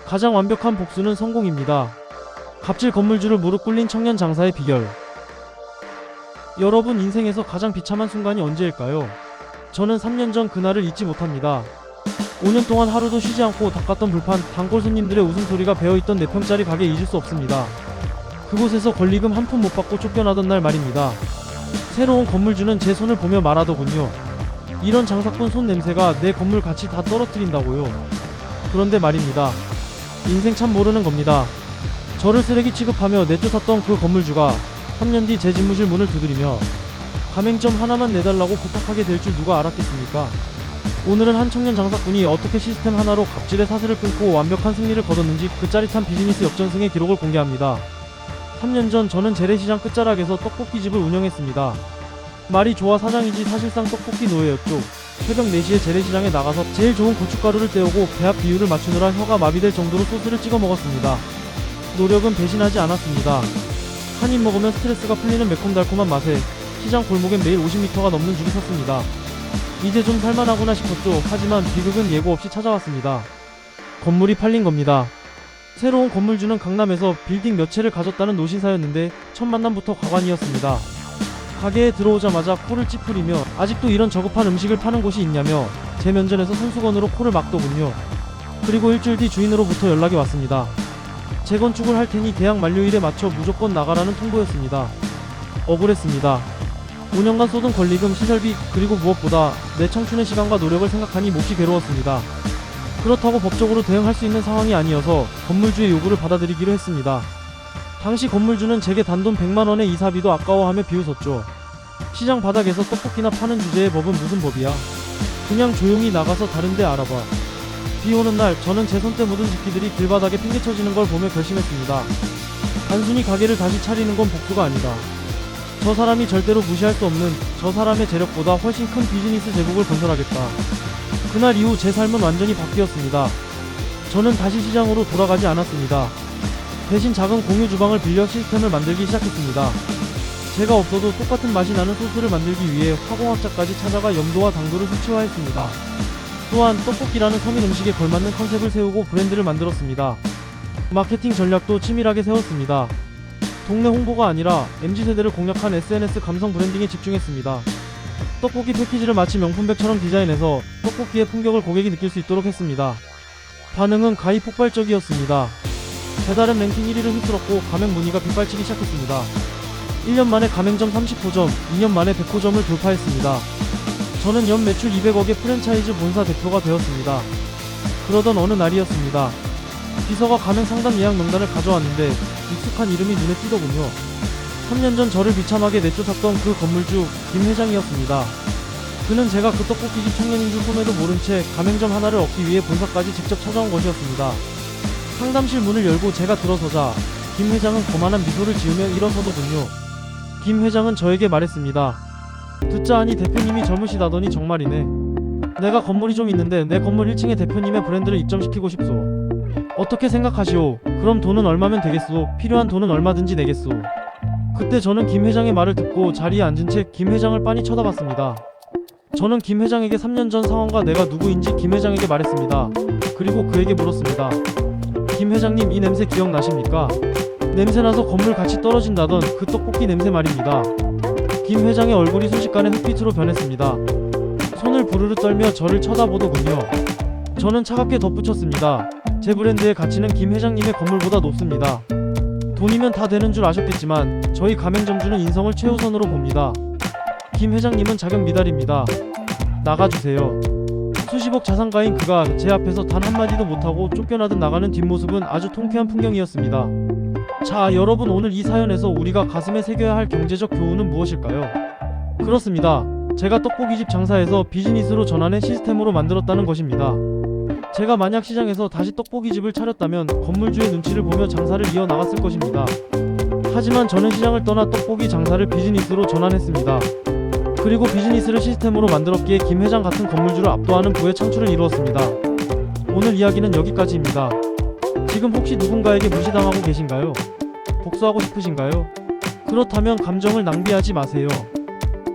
가장 완벽한 복수는 성공입니다. 갑질 건물주를 무릎 꿇린 청년 장사의 비결. 여러분 인생에서 가장 비참한 순간이 언제일까요? 저는 3년 전 그날을 잊지 못합니다. 5년 동안 하루도 쉬지 않고 닦았던 불판, 단골 손님들의 웃음소리가 배어있던 4평짜리 가게 잊을 수 없습니다. 그곳에서 권리금 한 푼 못 받고 쫓겨나던 날 말입니다. 새로운 건물주는 제 손을 보며 말하더군요. 이런 장사꾼 손 냄새가 내 건물 가치 다 떨어뜨린다고요. 그런데 말입니다. 인생 참 모르는 겁니다. 저를 쓰레기 취급하며 내쫓았던 그 건물주가 3년 뒤 제 집무실 문을 두드리며 가맹점 하나만 내달라고 부탁하게 될 줄 누가 알았겠습니까? 오늘은 한 청년 장사꾼이 어떻게 시스템 하나로 갑질의 사슬을 끊고 완벽한 승리를 거뒀는지 그 짜릿한 비즈니스 역전승의 기록을 공개합니다. 3년 전 저는 재래시장 끝자락에서 떡볶이집을 운영했습니다. 말이 좋아 사장이지 사실상 떡볶이 노예였죠. 새벽 4시에 재래시장에 나가서 제일 좋은 고춧가루를 떼오고 배합 비율을 맞추느라 혀가 마비될 정도로 소스를 찍어 먹었습니다. 노력은 배신하지 않았습니다. 한 입 먹으면 스트레스가 풀리는 매콤달콤한 맛에 시장 골목엔 매일 50m가 넘는 줄이 섰습니다. 이제 좀 살만하구나 싶었죠. 하지만 비극은 예고 없이 찾아왔습니다. 건물이 팔린 겁니다. 새로운 건물주는 강남에서 빌딩 몇 채를 가졌다는 노신사였는데 첫 만남부터 가관이었습니다. 가게에 들어오자마자 코를 찌푸리며 아직도 이런 저급한 음식을 파는 곳이 있냐며 제 면전에서 손수건으로 코를 막더군요. 그리고 일주일 뒤 주인으로부터 연락이 왔습니다. 재건축을 할 테니 계약 만료일에 맞춰 무조건 나가라는 통보였습니다. 억울했습니다. 5년간 쏟은 권리금, 시설비, 그리고 무엇보다 내 청춘의 시간과 노력을 생각하니 몹시 괴로웠습니다. 그렇다고 법적으로 대응할 수 있는 상황이 아니어서 건물주의 요구를 받아들이기로 했습니다. 당시 건물주는 제게 단돈 100만원의 이사비도 아까워하며 비웃었죠. 시장 바닥에서 떡볶이나 파는 주제의 법은 무슨 법이야. 그냥 조용히 나가서 다른데 알아봐. 비 오는 날 저는 제 손때 묻은 집기들이 길바닥에 팽개쳐지는 걸 보며 결심했습니다. 단순히 가게를 다시 차리는 건 복수가 아니다. 저 사람이 절대로 무시할 수 없는 저 사람의 재력보다 훨씬 큰 비즈니스 제국을 건설하겠다. 그날 이후 제 삶은 완전히 바뀌었습니다. 저는 다시 시장으로 돌아가지 않았습니다. 대신 작은 공유 주방을 빌려 시스템을 만들기 시작했습니다. 제가 없어도 똑같은 맛이 나는 소스를 만들기 위해 화공학자까지 찾아가 염도와 당도를 수치화했습니다. 또한 떡볶이라는 서민 음식에 걸맞는 컨셉을 세우고 브랜드를 만들었습니다. 마케팅 전략도 치밀하게 세웠습니다. 동네 홍보가 아니라 MZ세대를 공략한 SNS 감성 브랜딩에 집중했습니다. 떡볶이 패키지를 마치 명품백처럼 디자인해서 떡볶이의 품격을 고객이 느낄 수 있도록 했습니다. 반응은 가히 폭발적이었습니다. 배달앱 랭킹 1위를 휩쓸었고 가맹 문의가 빗발치기 시작했습니다. 1년 만에 가맹점 30호점, 2년 만에 100호점을 돌파했습니다. 저는 연 매출 200억의 프랜차이즈 본사 대표가 되었습니다. 그러던 어느 날이었습니다. 비서가 가맹 상담 예약 명단을 가져왔는데 익숙한 이름이 눈에 띄더군요. 3년 전 저를 비참하게 내쫓았던 그 건물주 김 회장이었습니다. 그는 제가 그 떡볶이집 청년인 줄 꿈에도 모른 채 가맹점 하나를 얻기 위해 본사까지 직접 찾아온 것이었습니다. 상담실 문을 열고 제가 들어서자 김 회장은 거만한 미소를 지으며 일어서더군요. 김 회장은 저에게 말했습니다. 듣자 하니 대표님이 젊으시다더니 정말이네. 내가 건물이 좀 있는데 내 건물 1층에 대표님의 브랜드를 입점시키고 싶소. 어떻게 생각하시오? 그럼 돈은 얼마면 되겠소? 필요한 돈은 얼마든지 내겠소. 그때 저는 김 회장의 말을 듣고 자리에 앉은 채 김 회장을 빤히 쳐다봤습니다. 저는 김 회장에게 3년 전 상황과 내가 누구인지 김 회장에게 말했습니다. 그리고 그에게 물었습니다. 김 회장님, 이 냄새 기억나십니까? 냄새나서 건물 가치 떨어진다던 그 떡볶이 냄새 말입니다. 김 회장의 얼굴이 순식간에 흑빛으로 변했습니다. 손을 부르르 떨며 저를 쳐다보더군요. 저는 차갑게 덧붙였습니다. 제 브랜드의 가치는 김 회장님의 건물보다 높습니다. 돈이면 다 되는 줄 아셨겠지만 저희 가맹점주는 인성을 최우선으로 봅니다. 김 회장님은 자격 미달입니다. 나가주세요. 수십억 자산가인 그가 제 앞에서 단 한마디도 못하고 쫓겨나듯 나가는 뒷모습은 아주 통쾌한 풍경이었습니다. 자, 여러분, 오늘 이 사연에서 우리가 가슴에 새겨야 할 경제적 교훈은 무엇일까요? 그렇습니다. 제가 떡볶이집 장사에서 비즈니스로 전환해 시스템으로 만들었다는 것입니다. 제가 만약 시장에서 다시 떡볶이집을 차렸다면 건물주의 눈치를 보며 장사를 이어나갔을 것입니다. 하지만 저는 시장을 떠나 떡볶이 장사를 비즈니스로 전환했습니다. 그리고 비즈니스를 시스템으로 만들었기에 김 회장 같은 건물주를 압도하는 부의 창출을 이루었습니다. 오늘 이야기는 여기까지입니다. 지금 혹시 누군가에게 무시당하고 계신가요? 복수하고 싶으신가요? 그렇다면 감정을 낭비하지 마세요.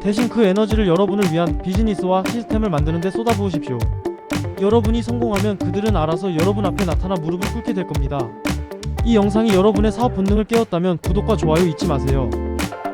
대신 그 에너지를 여러분을 위한 비즈니스와 시스템을 만드는 데 쏟아부으십시오. 여러분이 성공하면 그들은 알아서 여러분 앞에 나타나 무릎을 꿇게 될 겁니다. 이 영상이 여러분의 사업 본능을 깨웠다면 구독과 좋아요 잊지 마세요.